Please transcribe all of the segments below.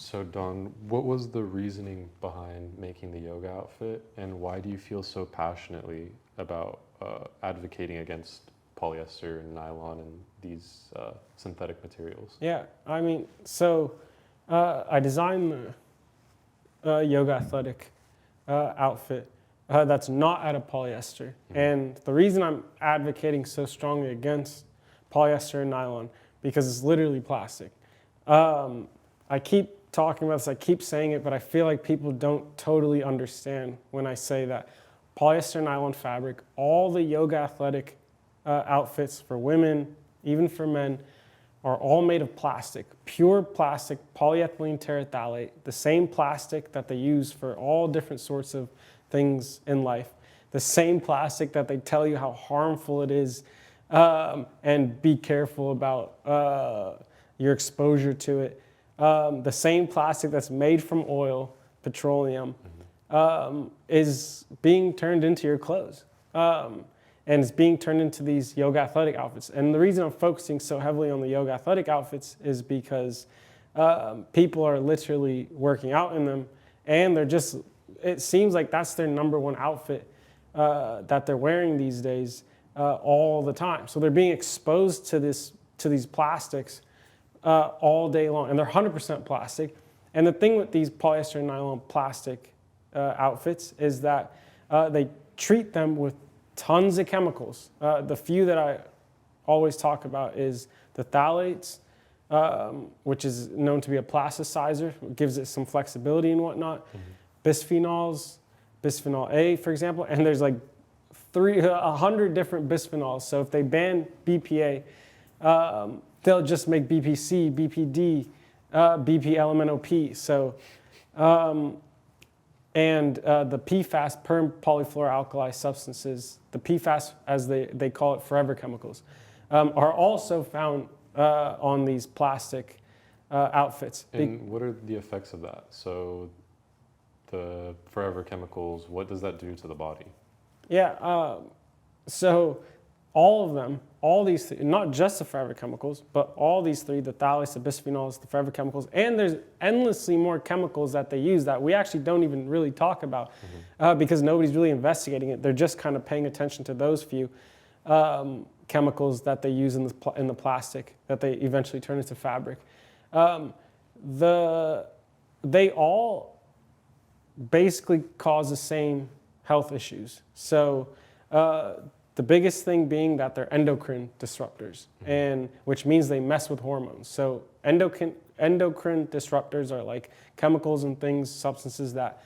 So Don, what was the reasoning behind making the yoga outfit, and why do you feel so passionately about advocating against polyester and nylon and these synthetic materials? Yeah, I mean, so I designed the yoga athletic outfit that's not out of polyester. And the reason I'm advocating so strongly against polyester and nylon, because it's literally plastic. I keep talking about this, I keep saying it, but I feel like people don't totally understand when I say that polyester nylon fabric, all the yoga athletic outfits for women, even for men, are all made of plastic, pure plastic, polyethylene terephthalate, the same plastic that they use for all different sorts of things in life, the same plastic that they tell you how harmful it is, and be careful about your exposure to it. The same plastic that's made from oil, petroleum, is being turned into your clothes. And it's being turned into these yoga athletic outfits. And the reason I'm focusing so heavily on the yoga athletic outfits is because people are literally working out in them, and they're just, it seems like that's their number one outfit that they're wearing these days all the time. So they're being exposed to these plastics all day long, and they're 100% plastic. And the thing with these polyester and nylon plastic outfits is that they treat them with tons of chemicals. The few that I always talk about is the phthalates, which is known to be a plasticizer, gives it some flexibility and whatnot. Bisphenols, bisphenol A, for example, and there's like 100 different bisphenols. So if they ban BPA, they'll just make BPC, BPD, BP-LMNOP. So, and the PFAS, polyfluoroalkyl substances, the PFAS, as they call it, forever chemicals, are also found on these plastic outfits. And what are the effects of that? So the forever chemicals, what does that do to the body? Yeah, so all of them, all these, not just the forever chemicals, but all these three, the phthalates, the bisphenols, the forever chemicals, and there's endlessly more chemicals that they use that we actually don't even really talk about because nobody's really investigating it. They're just kind of paying attention to those few chemicals that they use in the plastic that they eventually turn into fabric. They all basically cause the same health issues. So the biggest thing being that they're endocrine disruptors, and which means they mess with hormones. So endocrine disruptors are like chemicals and things, substances that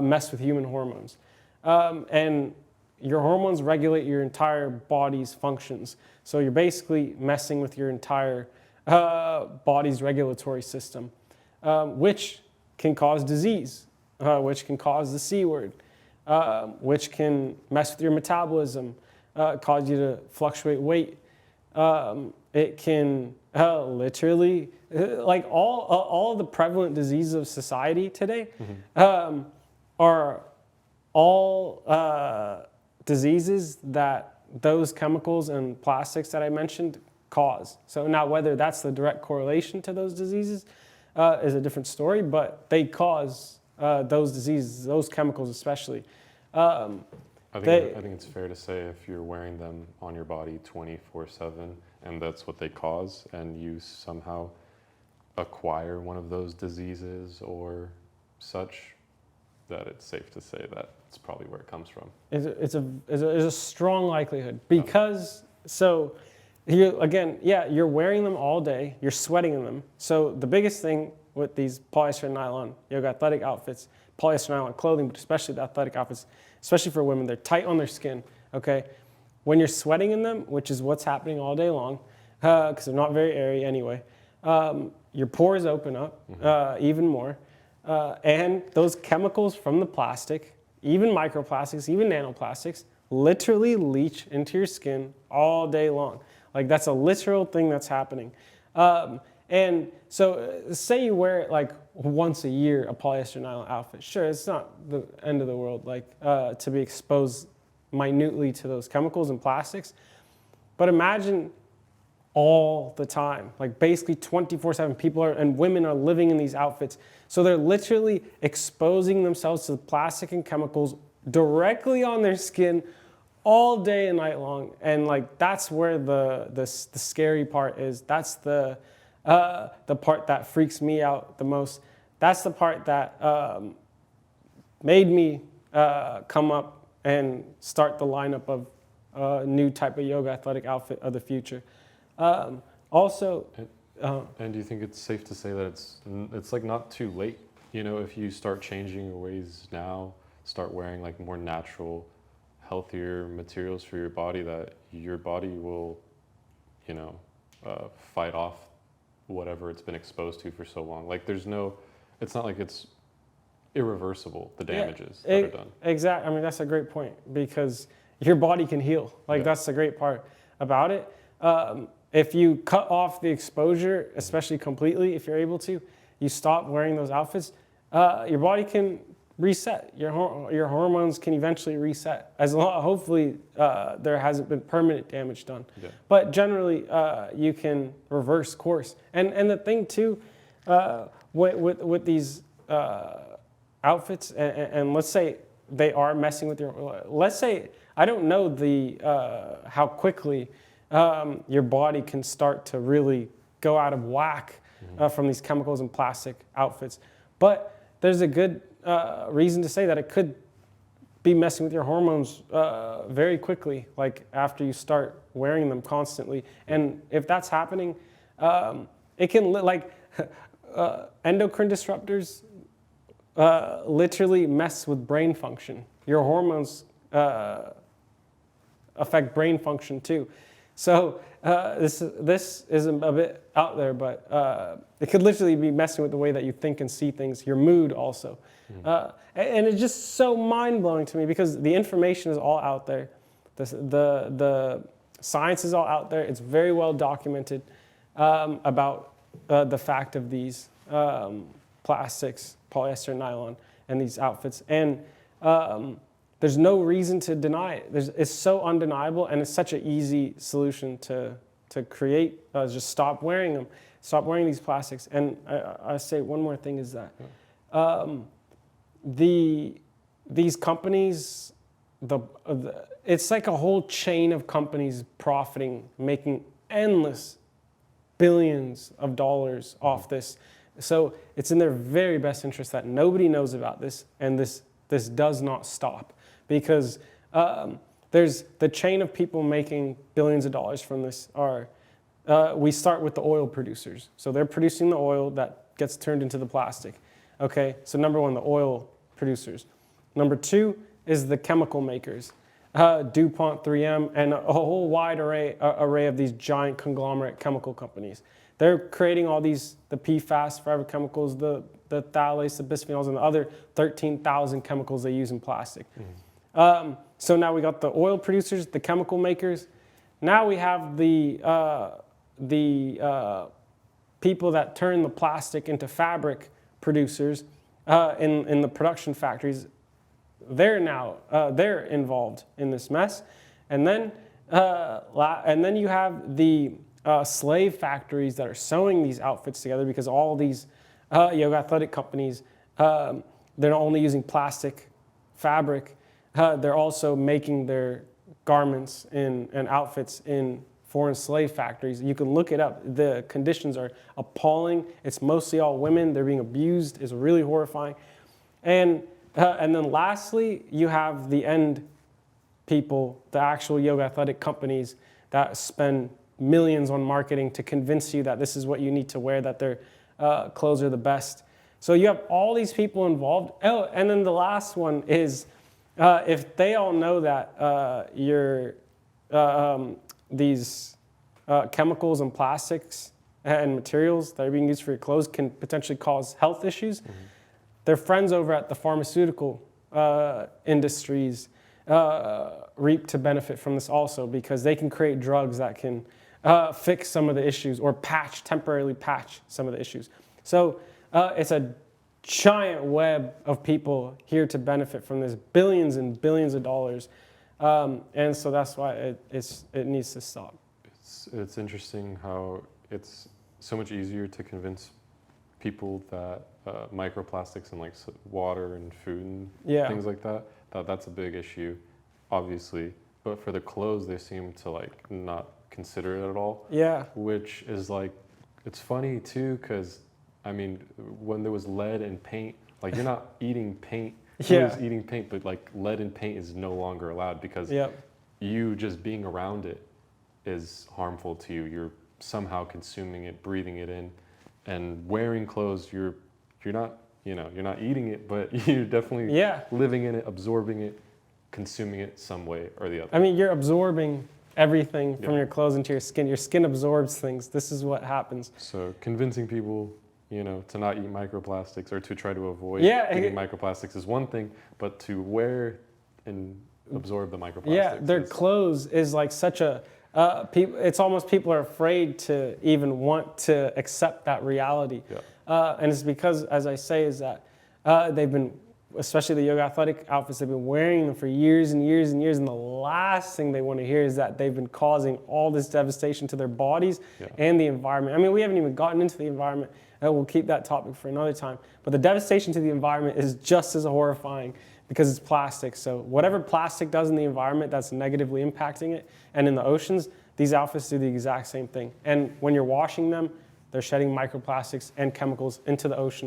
mess with human hormones. And your hormones regulate your entire body's functions. So you're basically messing with your entire body's regulatory system, which can cause disease, which can cause the C word, which can mess with your metabolism, cause you to fluctuate weight. It can literally, like all the prevalent diseases of society today are all diseases that those chemicals and plastics that I mentioned cause. So now whether that's the direct correlation to those diseases is a different story, but they cause those diseases, those chemicals especially. I think it's fair to say if you're wearing them on your body 24/7 and that's what they cause, and you somehow acquire one of those diseases or such, that it's safe to say that it's probably where it comes from. It's a strong likelihood because, so here again, yeah, you're wearing them all day, you're sweating in them. So the biggest thing with these polyester and nylon yoga athletic outfits, polyester and nylon clothing, but especially the athletic outfits, especially for women, they're tight on their skin, okay? When you're sweating in them, which is what's happening all day long, because they're not very airy anyway, your pores open up even more, and those chemicals from the plastic, even microplastics, even nanoplastics, literally leach into your skin all day long. Like that's a literal thing that's happening. And so say you wear it like once a year, a polyester nylon outfit. Sure, it's not the end of the world, like to be exposed minutely to those chemicals and plastics. But imagine all the time. Like basically 24/7 people are, and women are living in these outfits. So they're literally exposing themselves to plastic and chemicals directly on their skin all day and night long. And like that's where the scary part is. That's the part that freaks me out the most. That's the part that made me come up and start the lineup of a new type of yoga athletic outfit of the future. Also, and do you think it's safe to say that it's like not too late? You know, if you start changing your ways now, start wearing like more natural, healthier materials for your body, that your body will, you know, fight off whatever it's been exposed to for so long. Like it's not like it's irreversible, the damages that are done. Exactly. I mean, that's a great point because your body can heal. Like that's the great part about it. If you cut off the exposure, especially completely, if you're able to, you stop wearing those outfits, your body can reset. Your hormones can eventually reset. Hopefully, there hasn't been permanent damage done. Yeah. But generally, you can reverse course. And the thing too, with these outfits, and let's say they are messing with your. Let's say I don't know how quickly your body can start to really go out of whack from these chemicals and plastic outfits. But there's a good reason to say that it could be messing with your hormones very quickly, like after you start wearing them constantly. And if that's happening, it can, endocrine disruptors literally mess with brain function. Your hormones affect brain function too. So this is a bit out there, but it could literally be messing with the way that you think and see things, your mood also. And it's just so mind-blowing to me because the information is all out there. The science is all out there. It's very well documented about the fact of these plastics, polyester nylon, and these outfits. And there's no reason to deny it. It's so undeniable, and it's such an easy solution to create. Just stop wearing them. Stop wearing these plastics. And I say one more thing is that these companies, it's like a whole chain of companies profiting, making endless billions of dollars off this. So it's in their very best interest that nobody knows about this, and this does not stop. Because there's the chain of people making billions of dollars from this we start with the oil producers. So they're producing the oil that gets turned into the plastic. Okay, so number one, the oil producers. Number two is the chemical makers, DuPont, 3M, and a whole wide array of these giant conglomerate chemical companies. They're creating all these, the PFAS, forever chemicals, the phthalates, the bisphenols, and the other 13,000 chemicals they use in plastic. So now we got the oil producers, the chemical makers. Now we have the people that turn the plastic into fabric producers in the production factories. They're involved in this mess, and then you have the slave factories that are sewing these outfits together because all these yoga athletic companies, they're not only using plastic fabric. They're also making their garments and outfits in foreign slave factories. You can look it up. The conditions are appalling. It's mostly all women. They're being abused. It's really horrifying. And then lastly, you have the end people, the actual yoga athletic companies that spend millions on marketing to convince you that this is what you need to wear, that their clothes are the best. So you have all these people involved. Oh, and then the last one is if they all know that these chemicals and plastics and materials that are being used for your clothes can potentially cause health issues, their friends over at the pharmaceutical industries reap to benefit from this also, because they can create drugs that can fix some of the issues or temporarily patch some of the issues. So it's a giant web of people here to benefit from this, billions and billions of dollars. And so that's why it needs to stop. it's interesting how it's so much easier to convince people that microplastics in like water and food and Yeah. things like that, that's a big issue, obviously. But for the clothes, they seem to like not consider it at all. Yeah. Which is like, it's funny too, because I mean, when there was lead in paint, like you're not eating paint. Yeah. Who's eating paint, but like lead in paint is no longer allowed because Yep. you just being around it is harmful to you. You're somehow consuming it, breathing it in, and wearing clothes. You're not, you're not eating it, but you're definitely Yeah. living in it, absorbing it, consuming it some way or the other. I mean, you're absorbing everything from Yeah. your clothes into your skin. Your skin absorbs things. This is what happens. So convincing people, to not eat microplastics or to try to avoid Yeah, eating microplastics is one thing, but to wear and absorb the microplastics. Yeah, their clothes is like such a, it's almost people are afraid to even want to accept that reality. Yeah. And it's because, as I say, is that they've been, especially the yoga athletic outfits, they've been wearing them for years and years and years, and the last thing they want to hear is that they've been causing all this devastation to their bodies and the environment. I mean, we haven't even gotten into the environment. We'll keep that topic for another time. But the devastation to the environment is just as horrifying because it's plastic. So whatever plastic does in the environment that's negatively impacting it, and in the oceans, these outfits do the exact same thing. And when you're washing them, they're shedding microplastics and chemicals into the ocean